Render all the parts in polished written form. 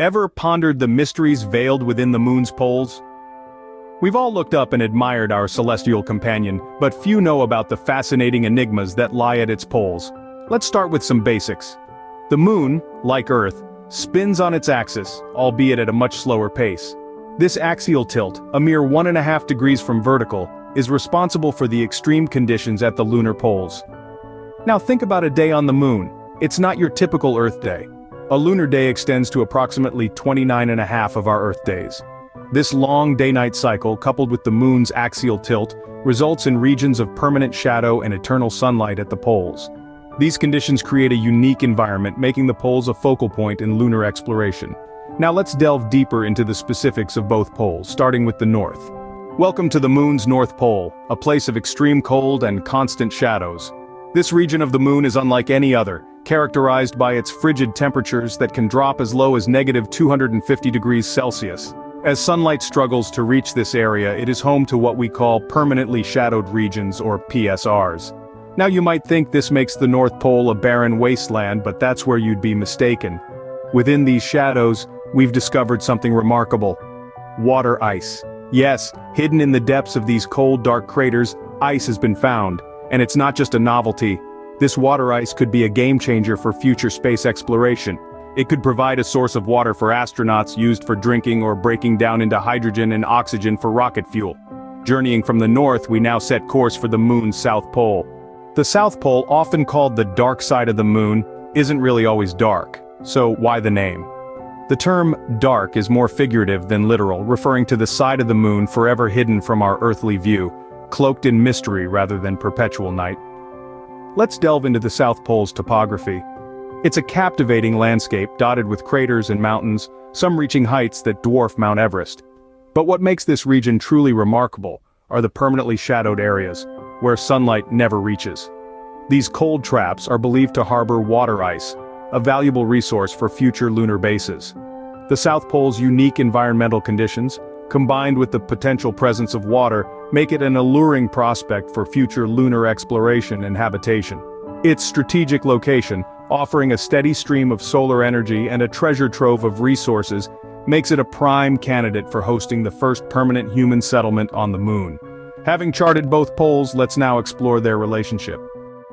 Ever pondered the mysteries veiled within the moon's poles? We've all looked up and admired our celestial companion, but few know about the fascinating enigmas that lie at its poles. Let's start with some basics. The moon, like Earth, spins on its axis, albeit at a much slower pace. This axial tilt, a mere 1.5 degrees from vertical, is responsible for the extreme conditions at the lunar poles. Now think about a day on the moon. It's not your typical Earth day. A lunar day extends to approximately 29.5 of our Earth days. This long day-night cycle, coupled with the moon's axial tilt, results in regions of permanent shadow and eternal sunlight at the poles. These conditions create a unique environment, making the poles a focal point in lunar exploration. Now let's delve deeper into the specifics of both poles, starting with the north. Welcome to the moon's North Pole, a place of extreme cold and constant shadows. This region of the moon is unlike any other, characterized by its frigid temperatures that can drop as low as -250 degrees Celsius. As sunlight struggles to reach this area, it is home to what we call permanently shadowed regions, or PSRs. Now you might think this makes the North Pole a barren wasteland, but that's where you'd be mistaken. Within these shadows, we've discovered something remarkable: water ice. Yes, hidden in the depths of these cold, dark craters, ice has been found. And it's not just a novelty. This water ice could be a game-changer for future space exploration. It could provide a source of water for astronauts used for drinking or breaking down into hydrogen and oxygen for rocket fuel. Journeying from the north, we now set course for the moon's South Pole. The South Pole, often called the dark side of the moon, isn't really always dark. So why the name? The term dark is more figurative than literal, referring to the side of the moon forever hidden from our earthly view, cloaked in mystery rather than perpetual night. Let's delve into the South Pole's topography. It's a captivating landscape dotted with craters and mountains, some reaching heights that dwarf Mount Everest. But what makes this region truly remarkable are the permanently shadowed areas, where sunlight never reaches. These cold traps are believed to harbor water ice, a valuable resource for future lunar bases. The South Pole's unique environmental conditions, combined with the potential presence of water, make it an alluring prospect for future lunar exploration and habitation. Its strategic location, offering a steady stream of solar energy and a treasure trove of resources, makes it a prime candidate for hosting the first permanent human settlement on the moon. Having charted both poles, let's now explore their relationship.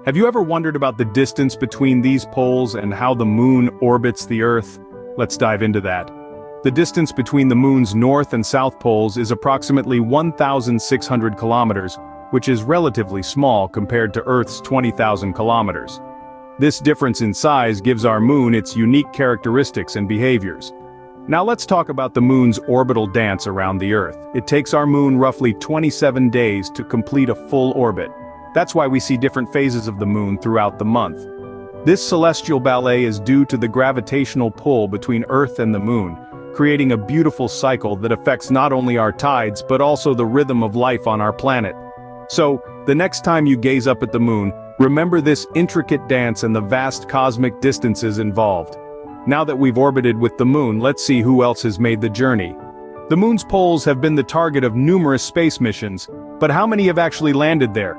Have you ever wondered about the distance between these poles and how the moon orbits the Earth? Let's dive into that. The distance between the moon's north and south poles is approximately 1,600 kilometers, which is relatively small compared to Earth's 20,000 kilometers. This difference in size gives our moon its unique characteristics and behaviors. Now let's talk about the moon's orbital dance around the Earth. It takes our moon roughly 27 days to complete a full orbit. That's why we see different phases of the moon throughout the month. This celestial ballet is due to the gravitational pull between Earth and the moon, creating a beautiful cycle that affects not only our tides but also the rhythm of life on our planet. So, the next time you gaze up at the moon, remember this intricate dance and the vast cosmic distances involved. Now that we've orbited with the moon, let's see who else has made the journey. The moon's poles have been the target of numerous space missions, but how many have actually landed there?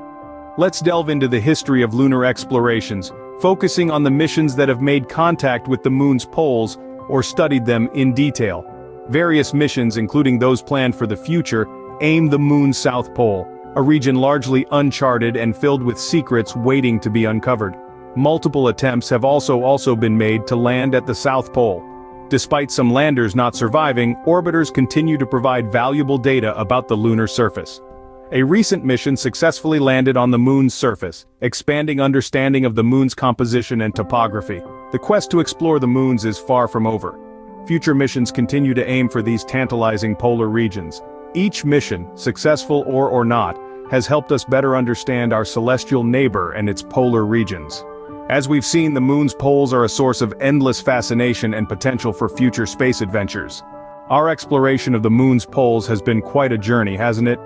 Let's delve into the history of lunar explorations, focusing on the missions that have made contact with the moon's poles or studied them in detail. Various missions, including those planned for the future, aim the moon's South Pole, a region largely uncharted and filled with secrets waiting to be uncovered. Multiple attempts have also been made to land at the South Pole. Despite some landers not surviving, orbiters continue to provide valuable data about the lunar surface. A recent mission successfully landed on the moon's surface, expanding understanding of the moon's composition and topography. The quest to explore the moons is far from over. Future missions continue to aim for these tantalizing polar regions. Each mission, successful or not, has helped us better understand our celestial neighbor and its polar regions. As we've seen, the moon's poles are a source of endless fascination and potential for future space adventures. Our exploration of the moon's poles has been quite a journey, hasn't it?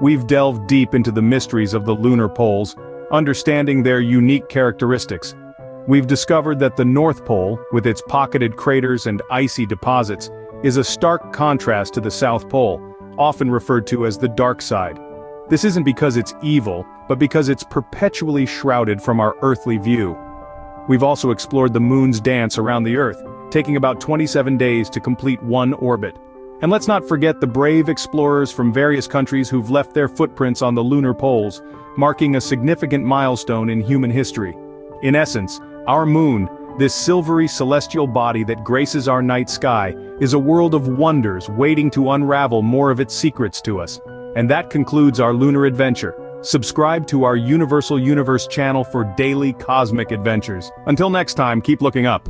We've delved deep into the mysteries of the lunar poles, understanding their unique characteristics. We've discovered that the North Pole, with its pocketed craters and icy deposits, is a stark contrast to the South Pole, often referred to as the dark side. This isn't because it's evil, but because it's perpetually shrouded from our earthly view. We've also explored the moon's dance around the Earth, taking about 27 days to complete one orbit. And let's not forget the brave explorers from various countries who've left their footprints on the lunar poles, marking a significant milestone in human history. In essence, our moon, this silvery celestial body that graces our night sky, is a world of wonders waiting to unravel more of its secrets to us. And that concludes our lunar adventure. Subscribe to our Universal Universe channel for daily cosmic adventures. Until next time, keep looking up.